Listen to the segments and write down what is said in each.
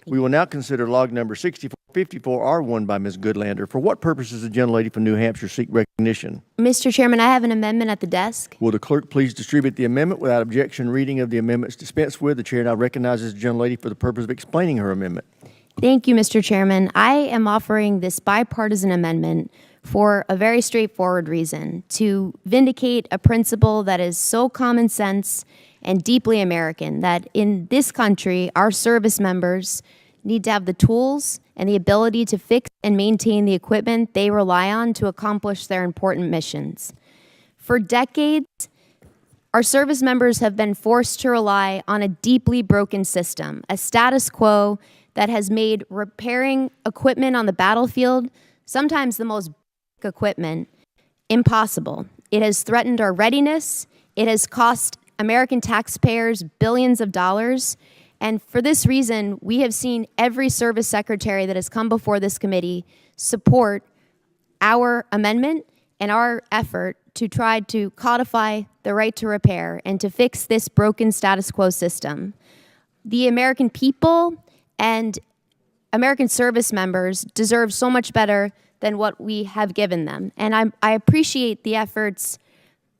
We will now consider log number 6454R1 by Ms. Goodlander. For what purpose does the gentlelady from New Hampshire seek recognition? Mr. Chairman, I have an amendment at the desk. Will the clerk please distribute the amendment? Without objection, reading of the amendments dispensed with. The chair now recognizes the gentlelady for the purpose of explaining her amendment. Thank you, Mr. Chairman. I am offering this bipartisan amendment for a very straightforward reason: to vindicate a principle that is so common sense and deeply American, that in this country, our service members need to have the tools and the ability to fix and maintain the equipment they rely on to accomplish their important missions. For decades, our service members have been forced to rely on a deeply broken system, a status quo that has made repairing equipment on the battlefield, sometimes the most basic equipment, impossible. It has threatened our readiness. It has cost American taxpayers billions of dollars. And for this reason, we have seen every service secretary that has come before this committee support our amendment and our effort to try to codify the right to repair and to fix this broken status quo system. The American people and American service members deserve so much better than what we have given them. And I appreciate the efforts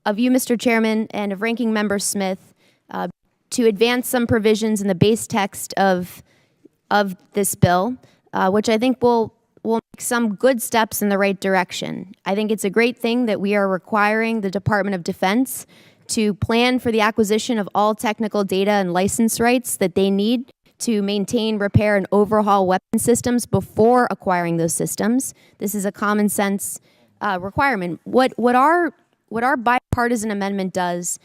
of you, Mr. Chairman, and of Ranking Member Smith to advance some provisions in the base text of this bill, which I think will make some good steps in the right direction. I think it's a great thing that we are requiring the Department of Defense to plan for the acquisition of all technical data and license rights that they need to maintain, repair, and overhaul weapon systems before acquiring those systems. This is a common sense requirement. What our bipartisan amendment does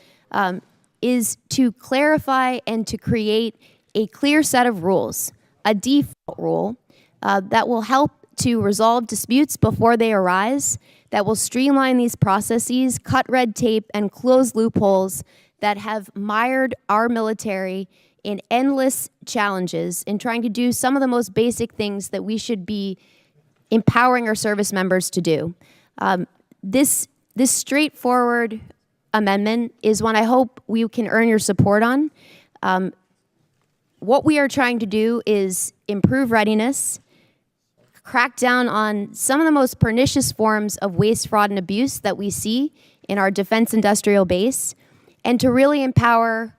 is to clarify and to create a clear set of rules, a default rule that will help to resolve disputes before they arise, that will streamline these processes, cut red tape, and close loopholes that have mired our military in endless challenges in trying to do some of the most basic things that we should be empowering our service members to do. This straightforward amendment is one I hope we can earn your support on. What we are trying to do is improve readiness, crack down on some of the most pernicious forms of waste, fraud, and abuse that we see in our defense industrial base, and to really empower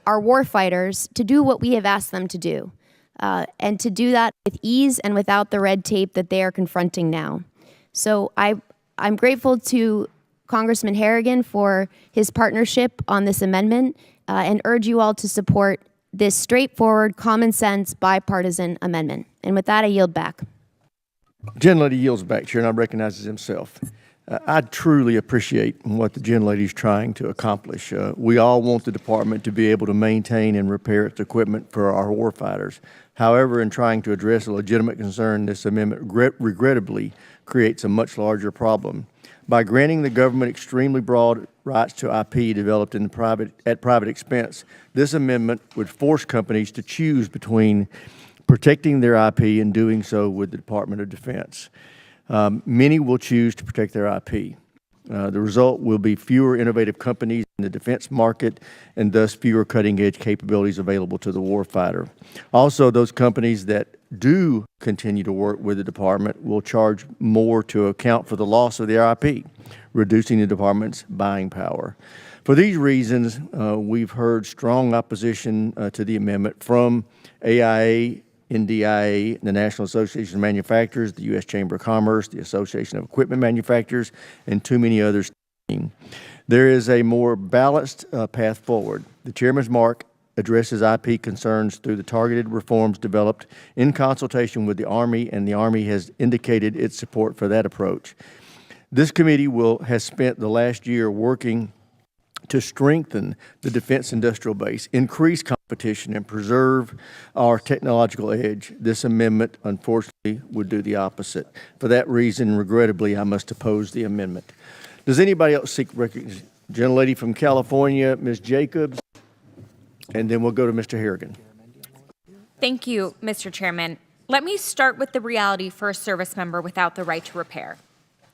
our warfighters to do what we have asked them to do, and to do that with ease and without the red tape that they are confronting now. So I'm grateful to Congressman Harrigan for his partnership on this amendment, and urge you all to support this straightforward, common sense, bipartisan amendment. And with that, I yield back. Gentlelady yields back, Chair, and I recognizes himself. I truly appreciate what the gentlelady is trying to accomplish. We all want the department to be able to maintain and repair its equipment for our warfighters. However, in trying to address a legitimate concern, this amendment regrettably creates a much larger problem. By granting the government extremely broad rights to IP developed at private expense, this amendment would force companies to choose between protecting their IP and doing so with the Department of Defense. Many will choose to protect their IP. The result will be fewer innovative companies in the defense market, and thus fewer cutting-edge capabilities available to the warfighter. Also, those companies that do continue to work with the department will charge more to account for the loss of their IP, reducing the department's buying power. For these reasons, we've heard strong opposition to the amendment from AIA, NDAA, the National Association of Manufacturers, the U.S. Chamber of Commerce, the Association of Equipment Manufacturers, and too many others. There is a more balanced path forward. The Chairman's mark addresses IP concerns through the targeted reforms developed in consultation with the Army, and the Army has indicated its support for that approach. This committee has spent the last year working to strengthen the defense industrial base, increase competition, and preserve our technological edge. This amendment, unfortunately, would do the opposite. For that reason, regrettably, I must oppose the amendment. Does anybody else seek recognition? Gentlelady from California, Ms. Jacobs, and then we'll go to Mr. Harrigan. Thank you, Mr. Chairman. Let me start with the reality for a service member without the right to repair.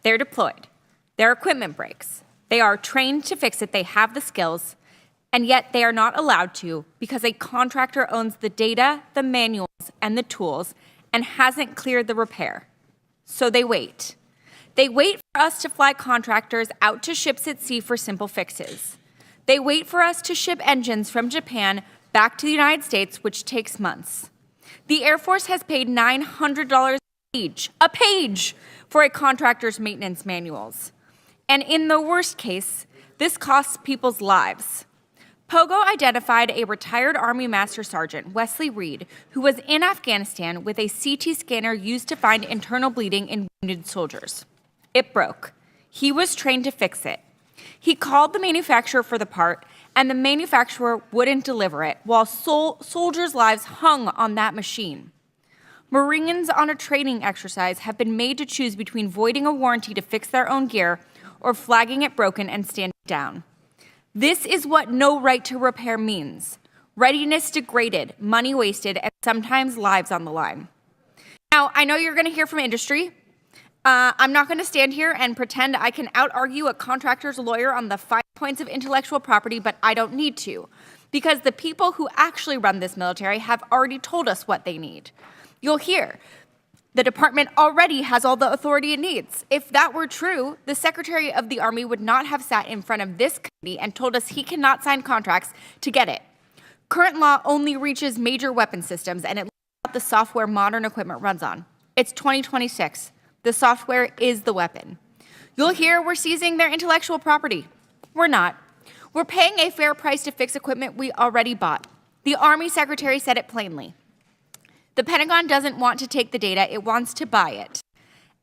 They're deployed. Their equipment breaks. They are trained to fix it. They have the skills, and yet they are not allowed to because a contractor owns the data, the manuals, and the tools and hasn't cleared the repair. So they wait. They wait for us to fly contractors out to ships at sea for simple fixes. They wait for us to ship engines from Japan back to the United States, which takes months. The Air Force has paid $900 a page for a contractor's maintenance manuals. And in the worst case, this costs people's lives. Pogo identified a retired Army Master Sergeant, Wesley Reed, who was in Afghanistan with a CT scanner used to find internal bleeding in wounded soldiers. It broke. He was trained to fix it. He called the manufacturer for the part, and the manufacturer wouldn't deliver it, while soldiers' lives hung on that machine. Marines on a training exercise have been made to choose between voiding a warranty to fix their own gear or flagging it broken and standing down. This is what no right to repair means. Readiness degraded, money wasted, and sometimes lives on the line. Now, I know you're going to hear from industry. I'm not going to stand here and pretend I can out-argue a contractor's lawyer on the 5 points of intellectual property, but I don't need to, because the people who actually run this military have already told us what they need. You'll hear the department already has all the authority it needs. If that were true, the Secretary of the Army would not have sat in front of this committee and told us he cannot sign contracts to get it. Current law only reaches major weapon systems, and it lays out the software modern equipment runs on. It's 2026. The software is the weapon. You'll hear we're seizing their intellectual property. We're not. We're paying a fair price to fix equipment we already bought. The Army Secretary said it plainly. The Pentagon doesn't want to take the data, it wants to buy it.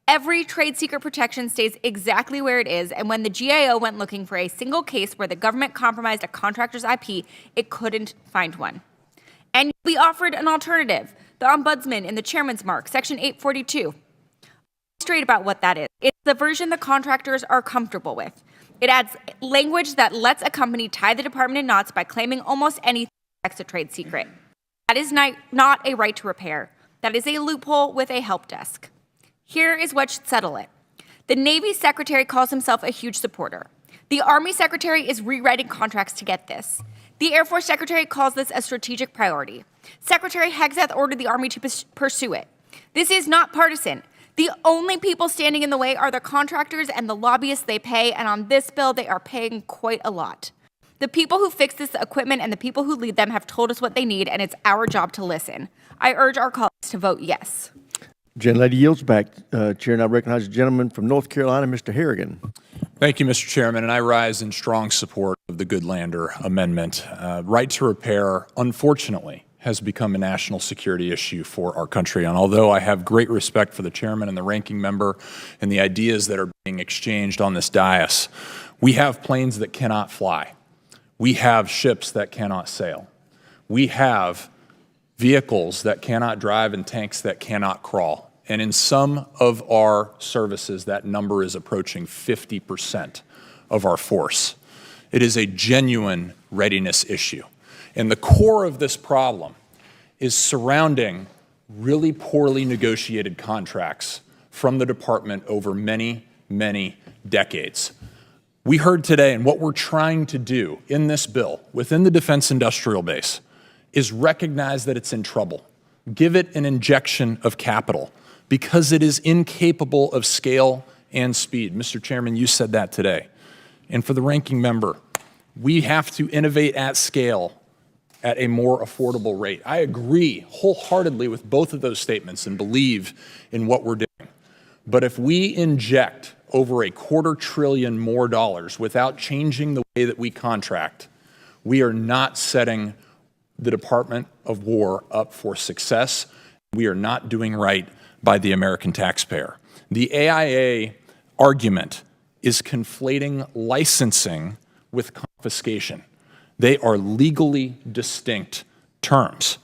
Every trade secret protection stays exactly where it is, and when the GAO went looking for a single case where the government compromised a contractor's IP, it couldn't find one. And we offered an alternative, the Ombudsman in the Chairman's Mark, Section 842. Straight about what that is. It's the version the contractors are comfortable with. It adds language that lets a company tie the department in knots by claiming almost anything that's a trade secret. That is not a right to repair. That is a loophole with a help desk. Here is what should settle it. The Navy Secretary calls himself a huge supporter. The Army Secretary is rewriting contracts to get this. The Air Force Secretary calls this a strategic priority. Secretary Hegseth ordered the Army to pursue it. This is not partisan. The only people standing in the way are the contractors and the lobbyists they pay, and on this bill, they are paying quite a lot. The people who fix this equipment and the people who lead them have told us what they need, and it's our job to listen. I urge our colleagues to vote yes. Gentlelady yields back. Chair now recognizes the gentleman from North Carolina, Mr. Harrigan. Thank you, Mr. Chairman, and I rise in strong support of the Goodlander amendment. Right to repair, unfortunately, has become a national security issue for our country. And although I have great respect for the chairman and the ranking member and the ideas that are being exchanged on this dais, we have planes that cannot fly. We have ships that cannot sail. We have vehicles that cannot drive and tanks that cannot crawl. And in some of our services, that number is approaching 50% of our force. It is a genuine readiness issue. And the core of this problem is surrounding really poorly negotiated contracts from the department over many, many decades. We heard today, and what we're trying to do in this bill within the defense industrial base is recognize that it's in trouble. Give it an injection of capital because it is incapable of scale and speed. Mr. Chairman, you said that today. And for the ranking member, we have to innovate at scale at a more affordable rate. I agree wholeheartedly with both of those statements and believe in what we're doing. But if we inject over $250 billion more without changing the way that we contract, we are not setting the Department of War up for success. We are not doing right by the American taxpayer. The AIA argument is conflating licensing with confiscation. They are legally distinct terms.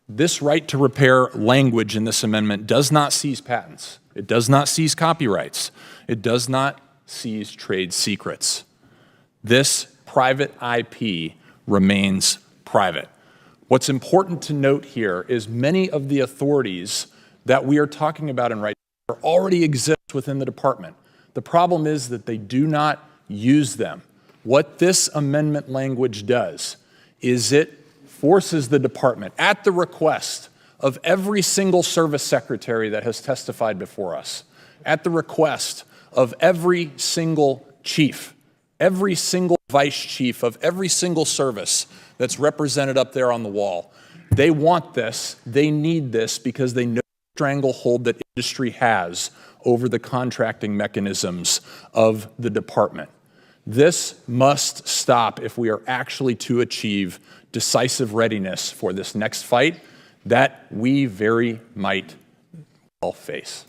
This right to repair language in this amendment does not seize patents. It does not seize copyrights. It does not seize trade secrets. This private IP remains private. What's important to note here is many of the authorities that we are talking about in right already exist within the department. The problem is that they do not use them. What this amendment language does is it forces the department, at the request of every single service secretary that has testified before us, at the request of every single chief, every single vice chief of every single service that's represented up there on the wall. They want this, they need this, because they know the stranglehold that industry has over the contracting mechanisms of the department. This must stop if we are actually to achieve decisive readiness for this next fight that we very might well face.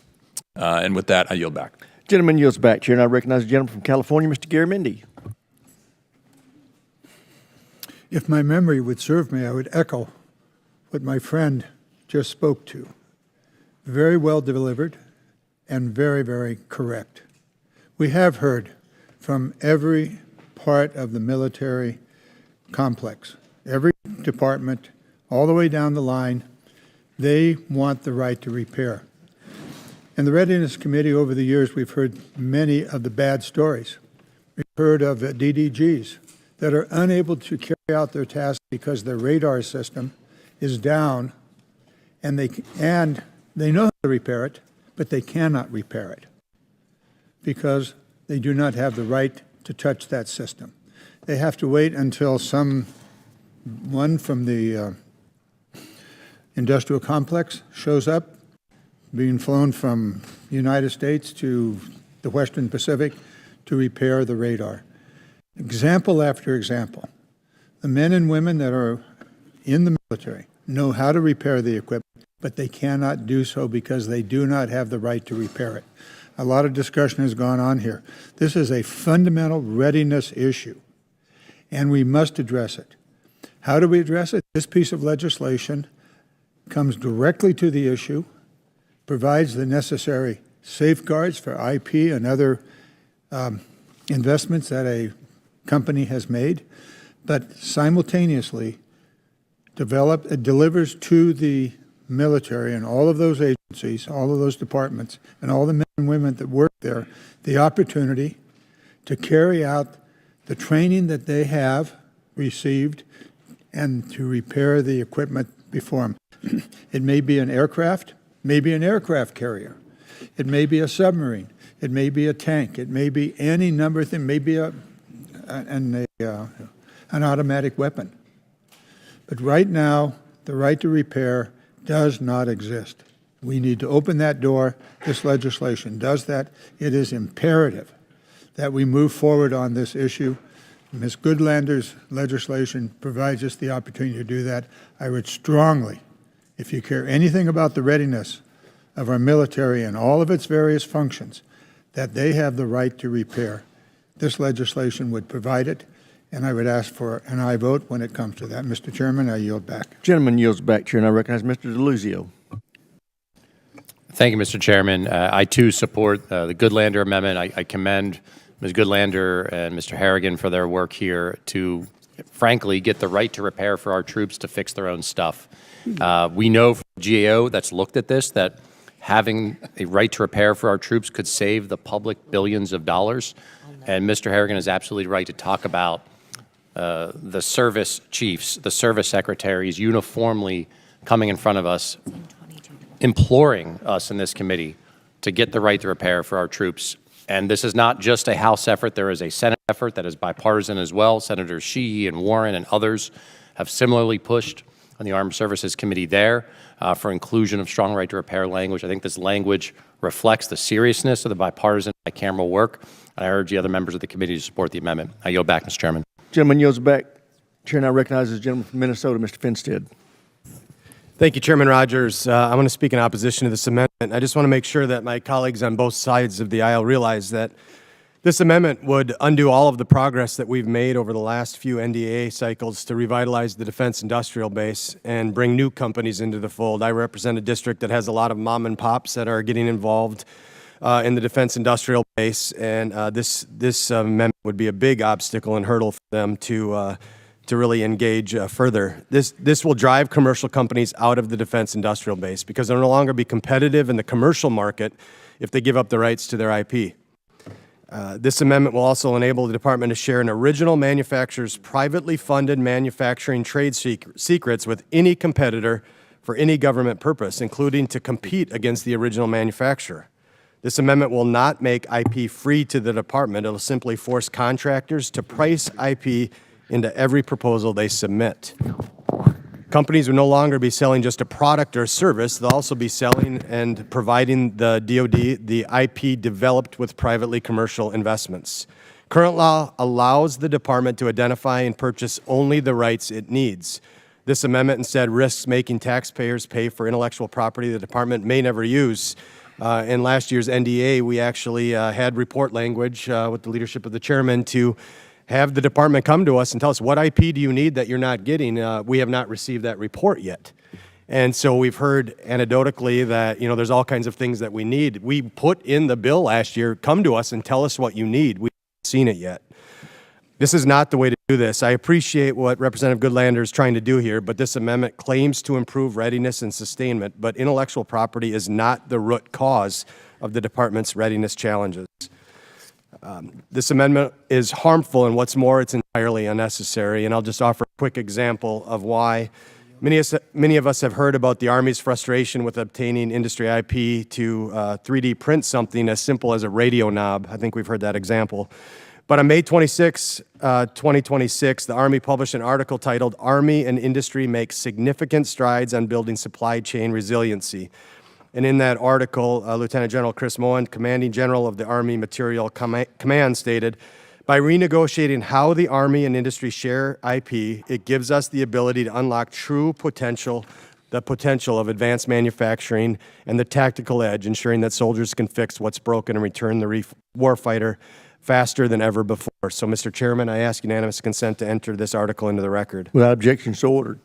And with that, I yield back. Gentleman yields back, Chair, and I recognize the gentleman from California, Mr. Gary Mindy. If my memory would serve me, I would echo what my friend just spoke to. Very well delivered and very, very correct. We have heard from every part of the military complex, every department, all the way down the line, they want the right to repair. In the Readiness Committee over the years, we've heard many of the bad stories. We've heard of DDGs that are unable to carry out their tasks because their radar system is down, and they know how to repair it, but they cannot repair it because they do not have the right to touch that system. They have to wait until someone from the industrial complex shows up, being flown from the United States to the Western Pacific to repair the radar. Example after example. The men and women that are in the military know how to repair the equipment, but they cannot do so because they do not have the right to repair it. A lot of discussion has gone on here. This is a fundamental readiness issue, and we must address it. How do we address it? This piece of legislation comes directly to the issue, provides the necessary safeguards for IP and other investments that a company has made, but simultaneously delivers to the military and all of those agencies, all of those departments, and all the men and women that work there the opportunity to carry out the training that they have received and to repair the equipment before them. It may be an aircraft, maybe an aircraft carrier. It may be a submarine. It may be a tank. It may be any number of things. It may be an automatic weapon. But right now, the right to repair does not exist. We need to open that door. This legislation does that. It is imperative that we move forward on this issue. Ms. Goodlander's legislation provides us the opportunity to do that. I would strongly, if you care anything about the readiness of our military and all of its various functions, that they have the right to repair. This legislation would provide it, and I would ask for an aye vote when it comes to that. Mr. Chairman, I yield back. Gentleman yields back, Chair, and I recognize Mr. DeLuzio. Thank you, Mr. Chairman. I, too, support the Goodlander amendment. I commend Ms. Goodlander and Mr. Harrigan for their work here to, frankly, get the right to repair for our troops to fix their own stuff. We know from the GAO that's looked at this that having a right to repair for our troops could save the public billions of dollars. And Mr. Harrigan is absolutely right to talk about the service chiefs, the service secretaries uniformly coming in front of us, imploring us in this committee to get the right to repair for our troops. And this is not just a House effort. There is a Senate effort that is bipartisan as well. Senators Sheehy and Warren and others have similarly pushed on the Armed Services Committee there for inclusion of strong right to repair language. I think this language reflects the seriousness of the bipartisan bicameral work. And I urge the other members of the committee to support the amendment. I yield back, Mr. Chairman. Gentleman yields back. Chair now recognizes the gentleman from Minnesota, Mr. Finstead. Thank you, Chairman Rogers. I want to speak in opposition to this amendment. I just want to make sure that my colleagues on both sides of the aisle realize that this amendment would undo all of the progress that we've made over the last few NDAA cycles to revitalize the defense industrial base and bring new companies into the fold. I represent a district that has a lot of mom and pops that are getting involved in the defense industrial base, and this amendment would be a big obstacle and hurdle for them to really engage further. This will drive commercial companies out of the defense industrial base because they'll no longer be competitive in the commercial market if they give up the rights to their IP. This amendment will also enable the department to share an original manufacturer's privately funded manufacturing trade secrets with any competitor for any government purpose, including to compete against the original manufacturer. This amendment will not make IP free to the department. It'll simply force contractors to price IP into every proposal they submit. Companies will no longer be selling just a product or service. They'll also be selling and providing the DoD the IP developed with privately commercial investments. Current law allows the department to identify and purchase only the rights it needs. This amendment instead risks making taxpayers pay for intellectual property the department may never use. In last year's NDAA, we actually had report language with the leadership of the chairman to have the department come to us and tell us, what IP do you need that you're not getting? We have not received that report yet. And so we've heard anecdotally that, there's all kinds of things that we need. We put in the bill last year, come to us and tell us what you need. We haven't seen it yet. This is not the way to do this. I appreciate what Representative Goodlander is trying to do here, but this amendment claims to improve readiness and sustainment, but intellectual property is not the root cause of the department's readiness challenges. This amendment is harmful, and what's more, it's entirely unnecessary. And I'll just offer a quick example of why. Many of us have heard about the Army's frustration with obtaining industry IP to 3D print something as simple as a radio knob. I think we've heard that example. But on May 26, 2026, the Army published an article titled, "Army and Industry Make Significant Strides on Building Supply Chain Resiliency." And in that article, Lieutenant General Chris Moen, Commanding General of the Army Materiel Command, stated, "By renegotiating how the Army and industry share IP, it gives us the ability to unlock the potential of advanced manufacturing and the tactical edge, ensuring that soldiers can fix what's broken and return the warfighter faster than ever before." So, Mr. Chairman, I ask unanimous consent to enter this article into the record. Without objection, so ordered.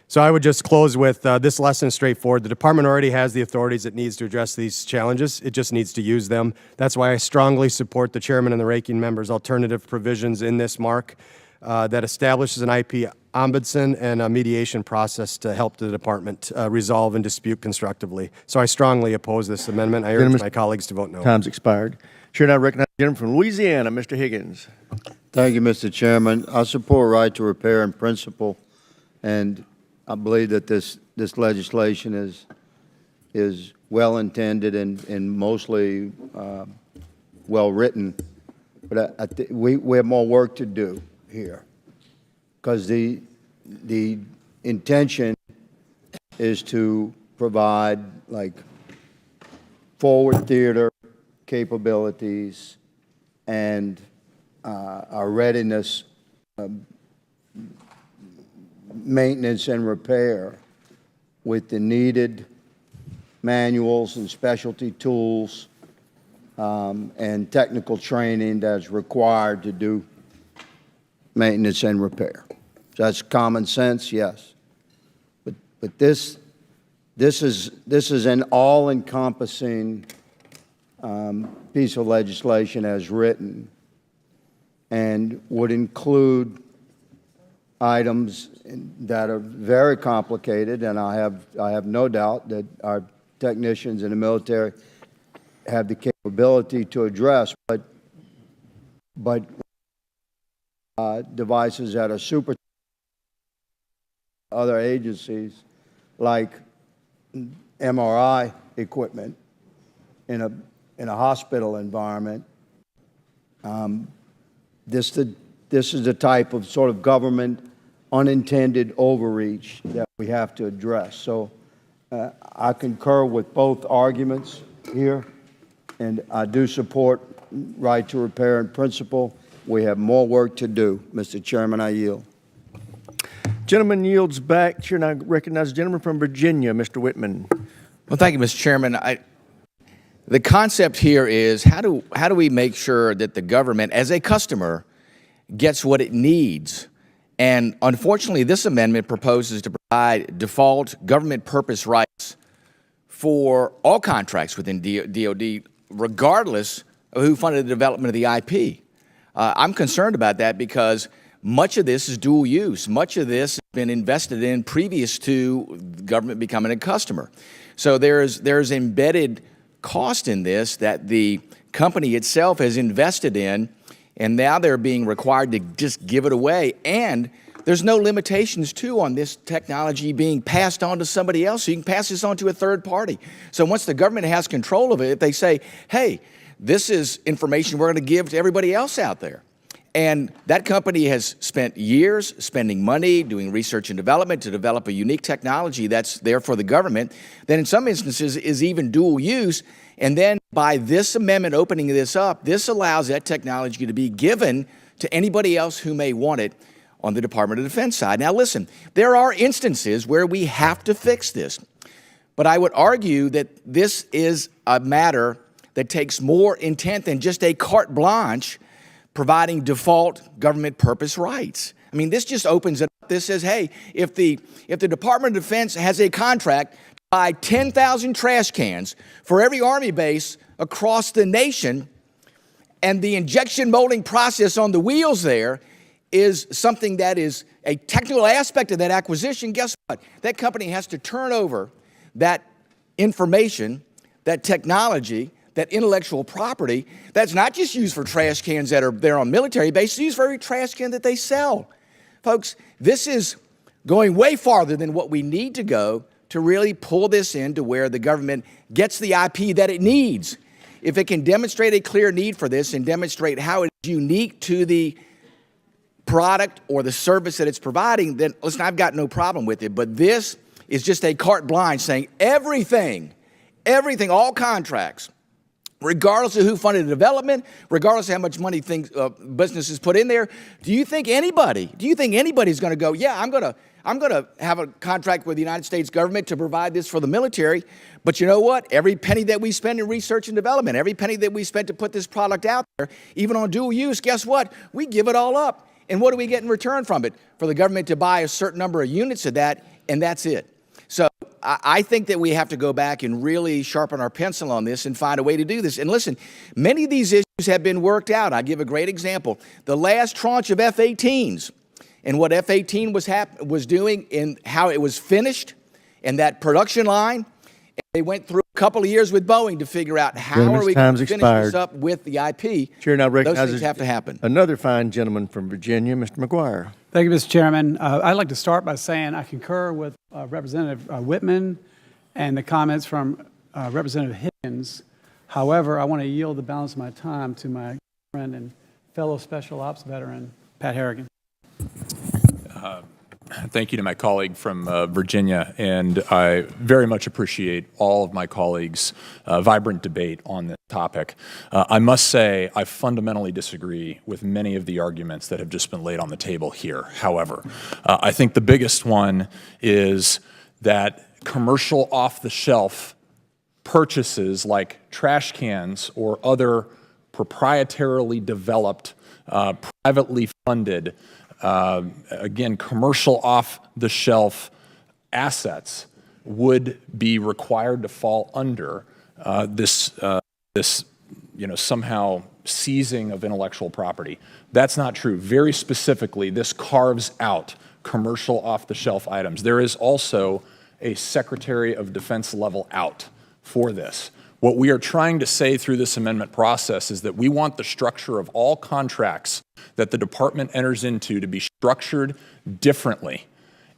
So I would just close with this lesson straightforward. The department already has the authorities it needs to address these challenges. It just needs to use them. That's why I strongly support the chairman and the ranking member's alternative provisions in this mark that establishes an IP ombudsman and a mediation process to help the department resolve and dispute constructively. So I strongly oppose this amendment. I urge my colleagues to vote no. Time's expired. Chair now recognizes the gentleman from Louisiana, Mr. Higgins. Thank you, Mr. Chairman. I support right to repair in principle, and I believe that this legislation is well intended and mostly well written. But we have more work to do here, because the intention is to provide like forward theater capabilities and our readiness, maintenance and repair with the needed manuals and specialty tools and technical training that's required to do maintenance and repair. That's common sense, yes. But this is an all-encompassing piece of legislation as written, and would include items that are very complicated, and I have no doubt that our technicians in the military have the capability to address, but devices that are super other agencies, like MRI equipment in a hospital environment. This is the type of sort of government unintended overreach that we have to address. So I concur with both arguments here, and I do support right to repair in principle. We have more work to do. Mr. Chairman, I yield. Gentleman yields back. Chair now recognizes the gentleman from Virginia, Mr. Whitman. Well, thank you, Mr. Chairman. The concept here is how do we make sure that the government, as a customer, gets what it needs? And unfortunately, this amendment proposes to provide default government purpose rights for all contracts within DoD, regardless of who funded the development of the IP. I'm concerned about that because much of this is dual use. Much of this has been invested in previous to the government becoming a customer. So there's embedded cost in this that the company itself has invested in, and now they're being required to just give it away. And there's no limitations, too, on this technology being passed on to somebody else. So you can pass this on to a third party. So once the government has control of it, they say, hey, this is information we're going to give to everybody else out there. And that company has spent years spending money, doing research and development to develop a unique technology that's there for the government, that in some instances is even dual use. And then by this amendment opening this up, this allows that technology to be given to anybody else who may want it on the Department of Defense side. Now listen, there are instances where we have to fix this, but I would argue that this is a matter that takes more intent than just a carte blanche providing default government purpose rights. I mean, this just opens it up. This says, hey, if the Department of Defense has a contract to buy 10,000 trash cans for every Army base across the nation, and the injection molding process on the wheels there is something that is a technical aspect of that acquisition, guess what? That company has to turn over that information, that technology, that intellectual property that's not just used for trash cans that are there on military bases, used for every trash can that they sell. Folks, this is going way farther than what we need to go to really pull this in to where the government gets the IP that it needs. If it can demonstrate a clear need for this and demonstrate how it is unique to the product or the service that it's providing, then listen, I've got no problem with it. But this is just a carte blanche saying everything, all contracts, regardless of who funded the development, regardless of how much money businesses put in there, do you think anybody's going to go, yeah, I'm going to have a contract with the United States government to provide this for the military, but you know what? Every penny that we spend in research and development, every penny that we spend to put this product out there, even on dual use, guess what? We give it all up. And what do we get in return from it? For the government to buy a certain number of units of that, and that's it. So I think that we have to go back and really sharpen our pencil on this and find a way to do this. And listen, many of these issues have been worked out. I'll give a great example. The last tranche of F-18s and what F-18 was doing and how it was finished and that production line, they went through a couple of years with Boeing to figure out how are we going to finish this up with the IP. Chair now recognizes those things have to happen. Another fine gentleman from Virginia, Mr. McGuire. Thank you, Mr. Chairman. I'd like to start by saying I concur with Representative Whitman and the comments from Representative Higgins. However, I want to yield the balance of my time to my friend and fellow Special Ops veteran, Pat Harrigan. Thank you to my colleague from Virginia, and I very much appreciate all of my colleagues' vibrant debate on this topic. I must say I fundamentally disagree with many of the arguments that have just been laid on the table here. However, I think the biggest one is that commercial off-the-shelf purchases like trash cans or other proprietarily developed, privately funded again, commercial off-the-shelf assets would be required to fall under this somehow seizing of intellectual property. That's not true. Very specifically, this carves out commercial off-the-shelf items. There is also a Secretary of Defense level out for this. What we are trying to say through this amendment process is that we want the structure of all contracts that the department enters into to be structured differently.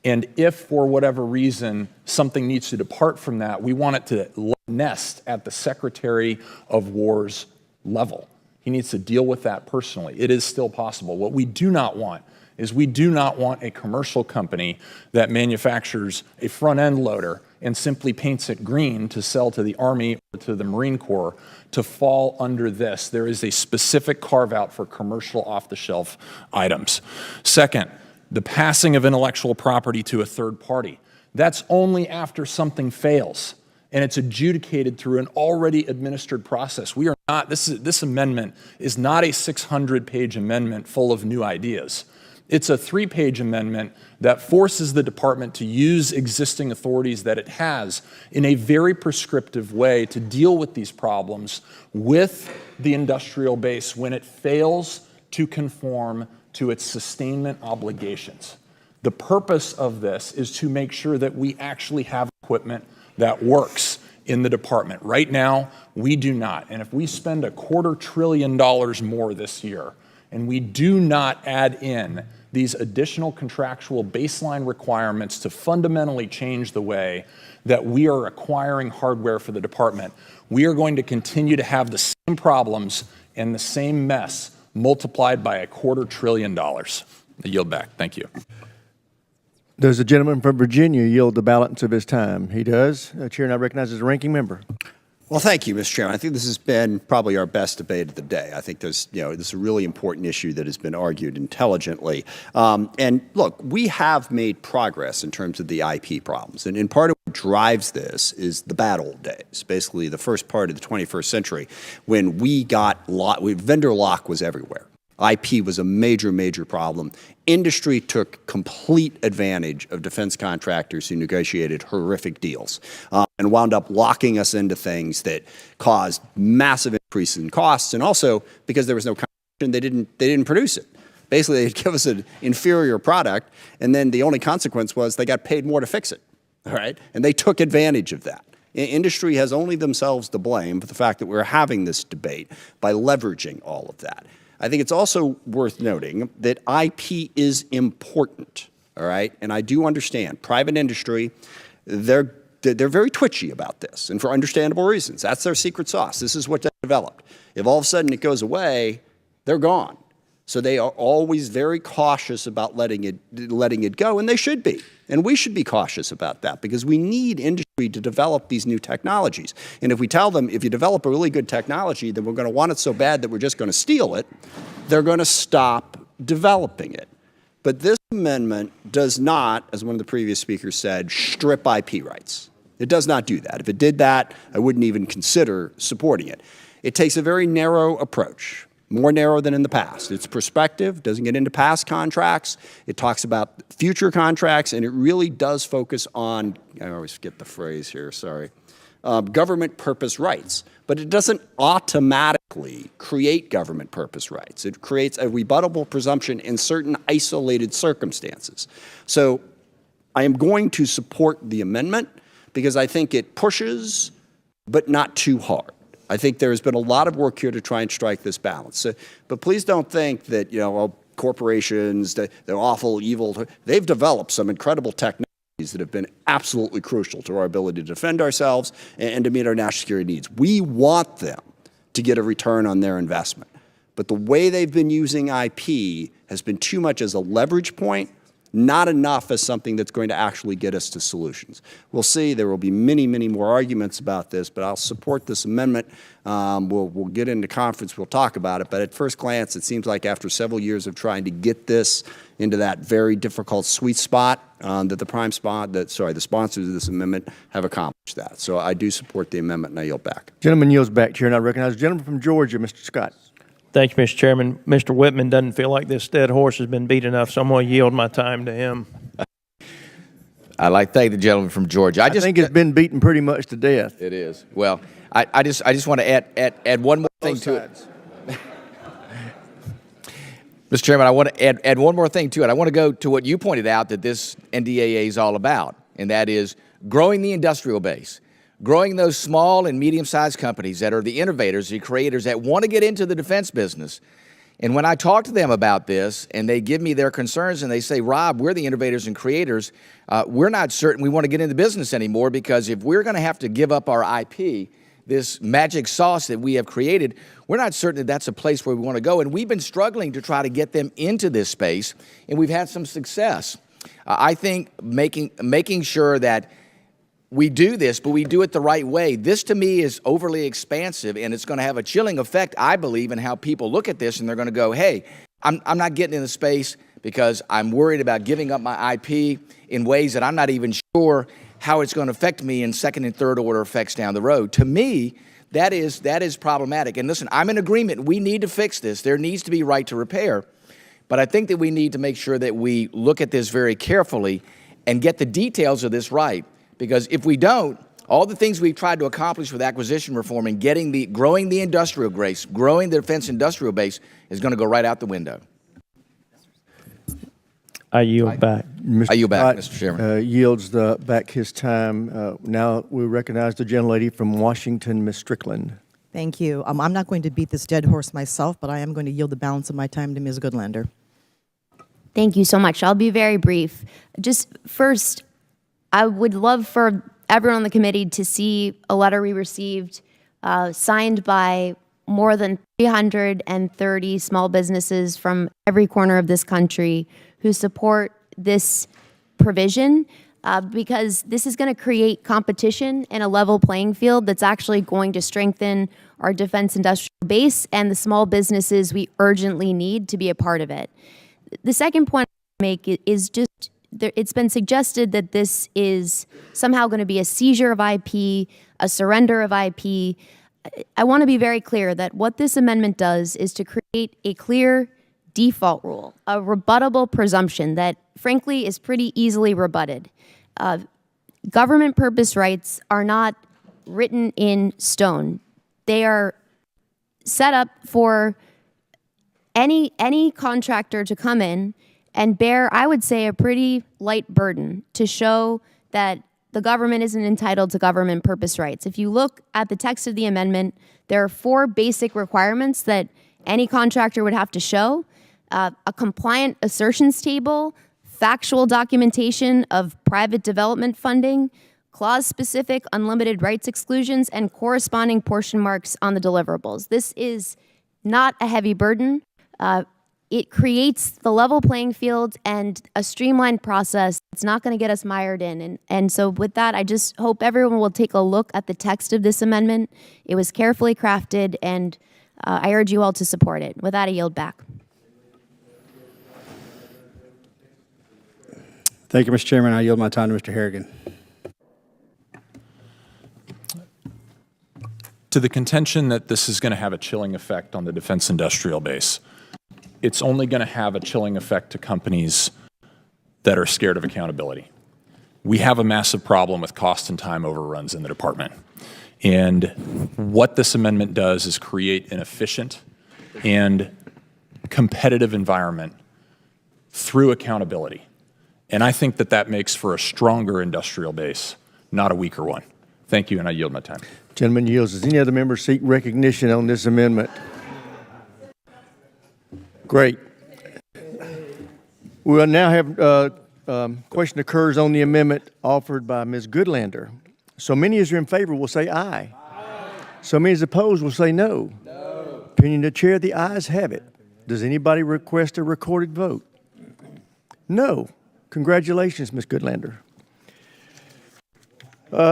And if, for whatever reason, something needs to depart from that, we want it to nest at the Secretary of War's level. He needs to deal with that personally. It is still possible. What we do not want is we do not want a commercial company that manufactures a front-end loader and simply paints it green to sell to the Army or to the Marine Corps to fall under this. There is a specific carve-out for commercial off-the-shelf items. Second, the passing of intellectual property to a third party. That's only after something fails and it's adjudicated through an already administered process. We are not, this amendment is not a 600-page amendment full of new ideas. It's a 3-page amendment that forces the department to use existing authorities that it has in a very prescriptive way to deal with these problems with the industrial base when it fails to conform to its sustainment obligations. The purpose of this is to make sure that we actually have equipment that works in the department. Right now, we do not. And if we spend $250 billion more this year, and we do not add in these additional contractual baseline requirements to fundamentally change the way that we are acquiring hardware for the department, we are going to continue to have the same problems and the same mess multiplied by $250 billion. I yield back. Thank you. Does the gentleman from Virginia yield the balance of his time? He does. Chair now recognizes the ranking member. Well, thank you, Mr. Chairman. I think this has been probably our best debate of the day. I think this is a really important issue that has been argued intelligently. And look, we have made progress in terms of the IP problems. And part of what drives this is the bad old days, basically the first part of the 21st century, when vendor lock was everywhere. IP was a major, major problem. Industry took complete advantage of defense contractors who negotiated horrific deals and wound up locking us into things that caused massive increases in costs. And also, because there was no competition, they didn't produce it. Basically, they'd give us an inferior product, and then the only consequence was they got paid more to fix it. All right? And they took advantage of that. Industry has only themselves to blame for the fact that we're having this debate by leveraging all of that. I think it's also worth noting that IP is important, all right? And I do understand private industry, they're very twitchy about this, and for understandable reasons. That's their secret sauce. This is what they developed. If all of a sudden it goes away, they're gone. So they are always very cautious about letting it go, and they should be. And we should be cautious about that because we need industry to develop these new technologies. And if we tell them, if you develop a really good technology, then we're going to want it so bad that we're just going to steal it, they're going to stop developing it. But this amendment does not, as one of the previous speakers said, strip IP rights. It does not do that. If it did that, I wouldn't even consider supporting it. It takes a very narrow approach. More narrow than in the past. It's prospective, doesn't get into past contracts. It talks about future contracts, and it really does focus on, I always forget the phrase here, sorry, government purpose rights. But it doesn't automatically create government purpose rights. It creates a rebuttable presumption in certain isolated circumstances. So I am going to support the amendment because I think it pushes, but not too hard. I think there has been a lot of work here to try and strike this balance. So, but please don't think that, corporations, they're awful, evil. They've developed some incredible technologies that have been absolutely crucial to our ability to defend ourselves and to meet our national security needs. We want them to get a return on their investment. But the way they've been using IP has been too much as a leverage point, not enough as something that's going to actually get us to solutions. We'll see. There will be many, many more arguments about this, but I'll support this amendment. We'll get into conference. We'll talk about it. But at first glance, it seems like after several years of trying to get this into that very difficult sweet spot, that the sponsors of this amendment have accomplished that. So I do support the amendment, and I yield back. Gentleman yields back. Chair now recognizes the gentleman from Georgia, Mr. Scott. Thank you, Mr. Chairman. Mr. Whitman doesn't feel like this dead horse has been beat enough, so I'm going to yield my time to him. I'd like to thank the gentleman from Georgia. I think it's been beaten pretty much to death. It is. Well, I just want to add one more thing to it. Mr. Chairman, I want to add one more thing to it. I want to go to what you pointed out that this NDAA is all about, and that is growing the industrial base. Growing those small and medium-sized companies that are the innovators, the creators that want to get into the defense business. And when I talk to them about this and they give me their concerns and they say, Rob, we're the innovators and creators, we're not certain we want to get into business anymore because if we're going to have to give up our IP, this magic sauce that we have created, we're not certain that that's a place where we want to go. And we've been struggling to try to get them into this space, and we've had some success. I think making sure that we do this, but we do it the right way. This, to me, is overly expansive, and it's going to have a chilling effect, I believe, in how people look at this, and they're going to go, hey, I'm not getting in the space because I'm worried about giving up my IP in ways that I'm not even sure how it's going to affect me in second and third order effects down the road. To me, that is problematic. And listen, I'm in agreement. We need to fix this. There needs to be right to repair. But I think that we need to make sure that we look at this very carefully and get the details of this right. Because if we don't, all the things we've tried to accomplish with acquisition reform and growing the industrial base, growing the defense industrial base is going to go right out the window. I yield back. Mr. Chairman. Yields back his time. Now we recognize the gentlelady from Washington, Ms. Strickland. Thank you. I'm not going to beat this dead horse myself, but I am going to yield the balance of my time to Ms. Goodlander. Thank you so much. I'll be very brief. Just first, I would love for everyone on the committee to see a letter we received signed by more than 330 small businesses from every corner of this country who support this provision, because this is going to create competition and a level playing field that's actually going to strengthen our defense industrial base and the small businesses we urgently need to be a part of it. The second point I make is just it's been suggested that this is somehow going to be a seizure of IP, a surrender of IP. I want to be very clear that what this amendment does is to create a clear default rule, a rebuttable presumption that, frankly, is pretty easily rebutted. Government purpose rights are not written in stone. They are set up for any contractor to come in and bear, I would say, a pretty light burden to show that the government isn't entitled to government purpose rights. If you look at the text of the amendment, there are 4 basic requirements that any contractor would have to show: a compliant assertions table, factual documentation of private development funding, clause-specific unlimited rights exclusions, and corresponding portion marks on the deliverables. This is not a heavy burden. It creates the level playing field and a streamlined process. It's not going to get us mired in. And so with that, I just hope everyone will take a look at the text of this amendment. It was carefully crafted, and I urge you all to support it. With that, I yield back. Thank you, Mr. Chairman. I yield my time to Mr. Harrigan. To the contention that this is going to have a chilling effect on the defense industrial base, it's only going to have a chilling effect to companies that are scared of accountability. We have a massive problem with cost and time overruns in the department. And what this amendment does is create an efficient and competitive environment through accountability. And I think that that makes for a stronger industrial base, not a weaker one. Thank you, and I yield my time. Gentleman yields. Does any other member seek recognition on this amendment? Great. We will now have question occurs on the amendment offered by Ms. Goodlander. So many as are in favor will say aye. So many as opposed will say no. Opinion of the chair, the ayes have it. Does anybody request a recorded vote? No. Congratulations, Ms. Goodlander.